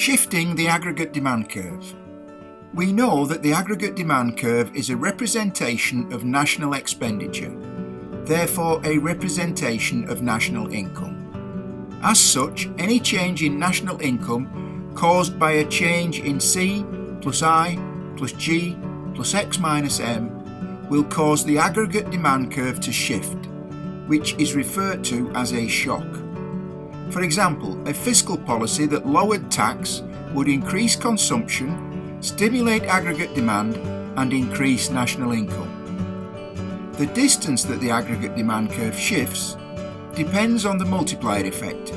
Shifting the aggregate demand curve. We know that the aggregate demand curve is a representation of national expenditure, therefore a representation of national income. As such, any change in national income caused by a change in C plus I plus G plus X minus M will cause the aggregate demand curve to shift, which is referred to as a shock. For example, a fiscal policy that lowered tax would increase consumption, stimulate aggregate demand, and increase national income. The distance that the aggregate demand curve shifts depends on the multiplier effect,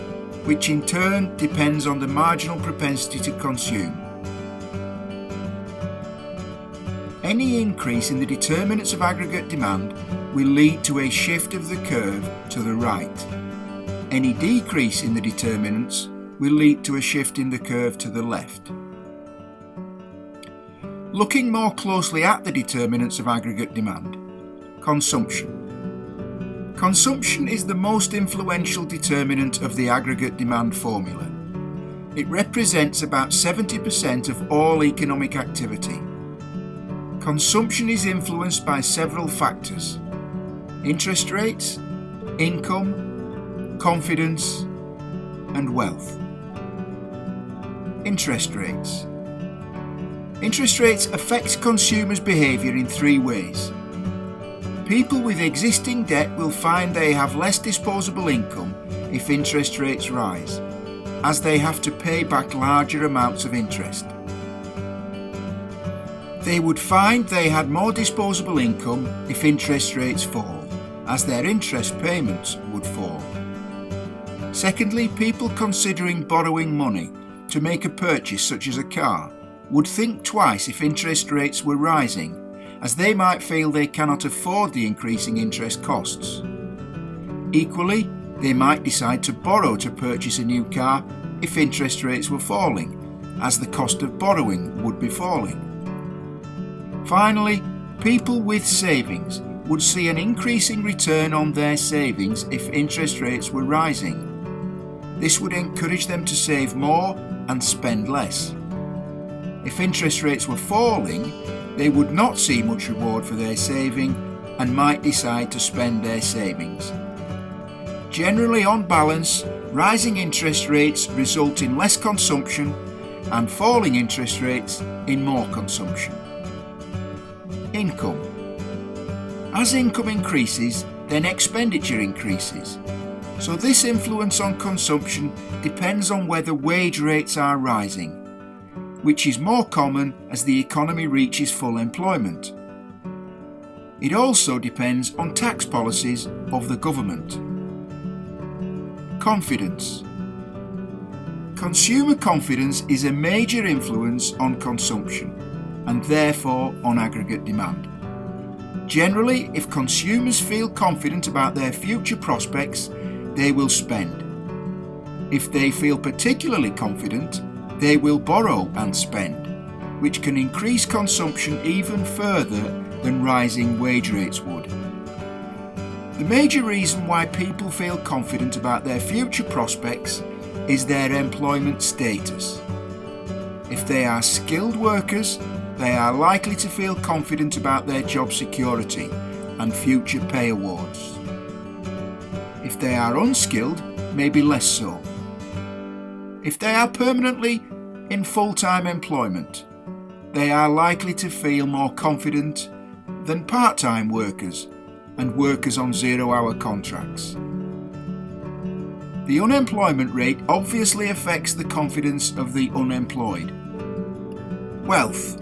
which in turn depends on the marginal propensity to consume. Any increase in the determinants of aggregate demand will lead to a shift of the curve to the right. Any decrease in the determinants will lead to a shift in the curve to the left. Looking more closely at the determinants of aggregate demand. Consumption. Consumption is the most influential determinant of the aggregate demand formula. It represents about 70% of all economic activity. Consumption is influenced by several factors: interest rates, income, confidence, and wealth. Interest rates. Interest rates affect consumers' behaviour in three ways. People with existing debt will find they have less disposable income if interest rates rise, as they have to pay back larger amounts of interest. They would find they had more disposable income if interest rates fall, as their interest payments would fall. Secondly, people considering borrowing money to make a purchase such as a car would think twice if interest rates were rising, as they might feel they cannot afford the increasing interest costs. Equally, they might decide to borrow to purchase a new car if interest rates were falling, as the cost of borrowing would be falling. Finally, people with savings would see an increasing return on their savings if interest rates were rising. This would encourage them to save more and spend less. If interest rates were falling, they would not see much reward for their saving and might decide to spend their savings. Generally, on balance, rising interest rates result in less consumption and falling interest rates in more consumption. Income. As income increases, then expenditure increases. So this influence on consumption depends on whether wage rates are rising, which is more common as the economy reaches full employment. It also depends on tax policies of the government. Confidence. Consumer confidence is a major influence on consumption and therefore on aggregate demand. Generally, if consumers feel confident about their future prospects, they will spend. If they feel particularly confident, they will borrow and spend, which can increase consumption even further than rising wage rates would. The major reason why people feel confident about their future prospects is their employment status. If they are skilled workers, they are likely to feel confident about their job security and future pay awards. If they are unskilled, maybe less so. If they are permanently in full-time employment, they are likely to feel more confident than part-time workers and workers on zero-hour contracts. The unemployment rate obviously affects the confidence of the unemployed. Wealth.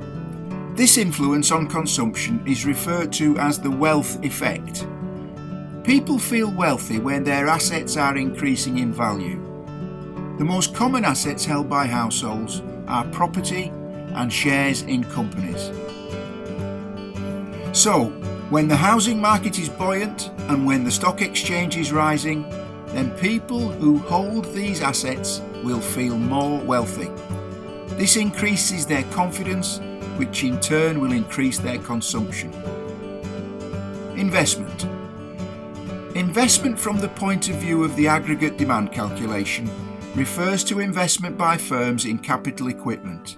This influence on consumption is referred to as the wealth effect. People feel wealthy when their assets are increasing in value. The most common assets held by households are property and shares in companies. So, when the housing market is buoyant and when the stock exchange is rising, then people who hold these assets will feel more wealthy. This increases their confidence, which in turn will increase their consumption. Investment. Investment from the point of view of the aggregate demand calculation refers to investment by firms in capital equipment.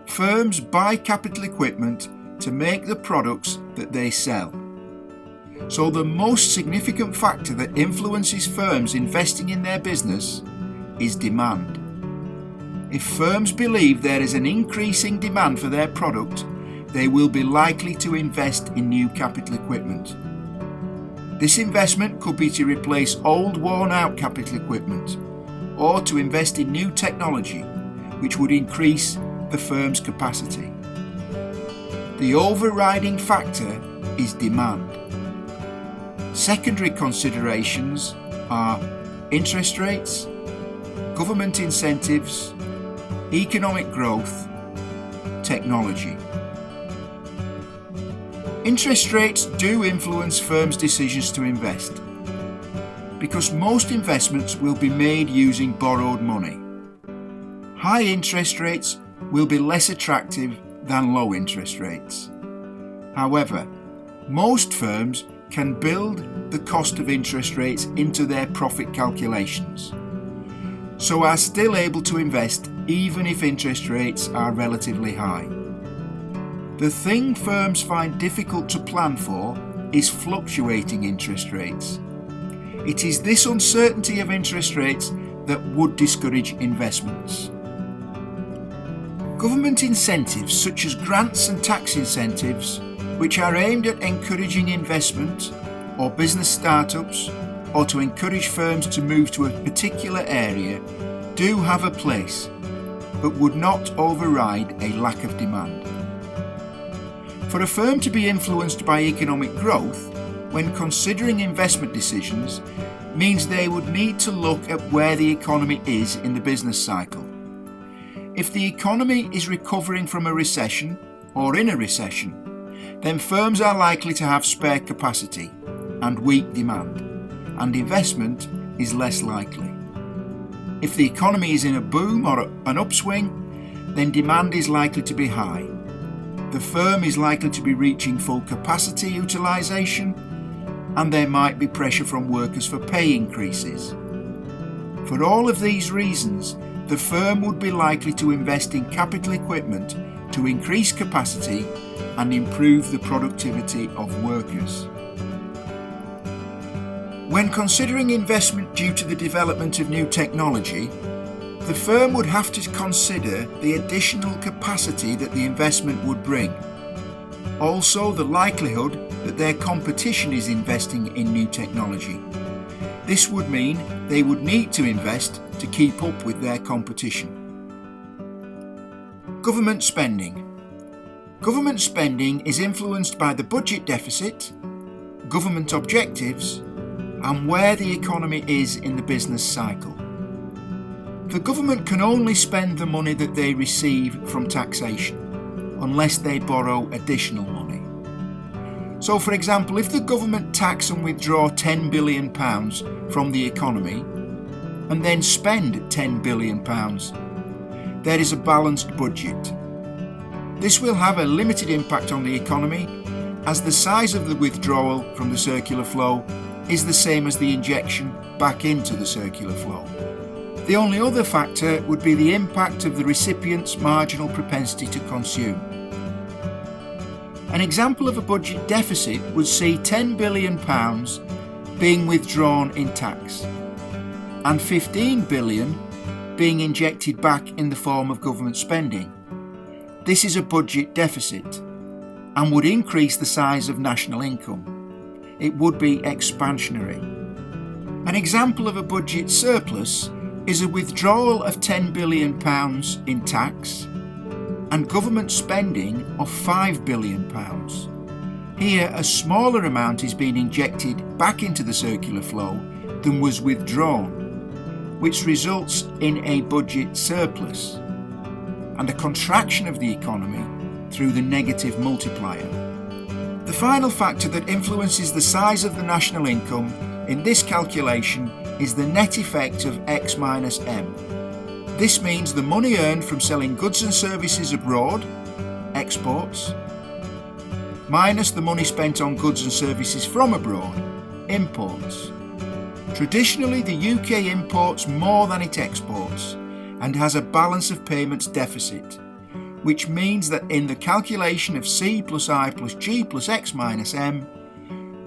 Firms buy capital equipment to make the products that they sell. So the most significant factor that influences firms investing in their business is demand. If firms believe there is an increasing demand for their product, they will be likely to invest in new capital equipment. This investment could be to replace old worn-out capital equipment or to invest in new technology, which would increase the firm's capacity. The overriding factor is demand. Secondary considerations are interest rates, government incentives, economic growth, technology. Interest rates do influence firms' decisions to invest, because most investments will be made using borrowed money. High interest rates will be less attractive than low interest rates. However, most firms can build the cost of interest rates into their profit calculations, so are still able to invest even if interest rates are relatively high. The thing firms find difficult to plan for is fluctuating interest rates. It is this uncertainty of interest rates that would discourage investments. Government incentives such as grants and tax incentives, which are aimed at encouraging investment or business startups or to encourage firms to move to a particular area, do have a place, but would not override a lack of demand. For a firm to be influenced by economic growth when considering investment decisions means they would need to look at where the economy is in the business cycle. If the economy is recovering from a recession or in a recession, then firms are likely to have spare capacity and weak demand, and investment is less likely. If the economy is in a boom or an upswing, then demand is likely to be high. The firm is likely to be reaching full capacity utilisation, and there might be pressure from workers for pay increases. For all of these reasons, the firm would be likely to invest in capital equipment to increase capacity and improve the productivity of workers. When considering investment due to the development of new technology, the firm would have to consider the additional capacity that the investment would bring. Also, the likelihood that their competition is investing in new technology. This would mean they would need to invest to keep up with their competition. Government spending. Government spending is influenced by the budget deficit, government objectives, and where the economy is in the business cycle. The government can only spend the money that they receive from taxation, unless they borrow additional money. So, for example, if the government tax and withdraw £10 billion from the economy, and then spend £10 billion, there is a balanced budget. This will have a limited impact on the economy, as the size of the withdrawal from the circular flow is the same as the injection back into the circular flow. The only other factor would be the impact of the recipient's marginal propensity to consume. An example of a budget deficit would see £10 billion being withdrawn in tax and £15 billion being injected back in the form of government spending. This is a budget deficit and would increase the size of national income. It would be expansionary. An example of a budget surplus is a withdrawal of £10 billion in tax and government spending of £5 billion. Here, a smaller amount is being injected back into the circular flow than was withdrawn, which results in a budget surplus and a contraction of the economy through the negative multiplier. The final factor that influences the size of the national income in this calculation is the net effect of X minus M. This means the money earned from selling goods and services abroad, exports, minus the money spent on goods and services from abroad, imports. Traditionally, the UK imports more than it exports and has a balance of payments deficit, which means that in the calculation of C plus I plus G plus X minus M,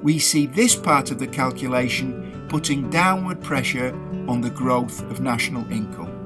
we see this part of the calculation putting downward pressure on the growth of national income.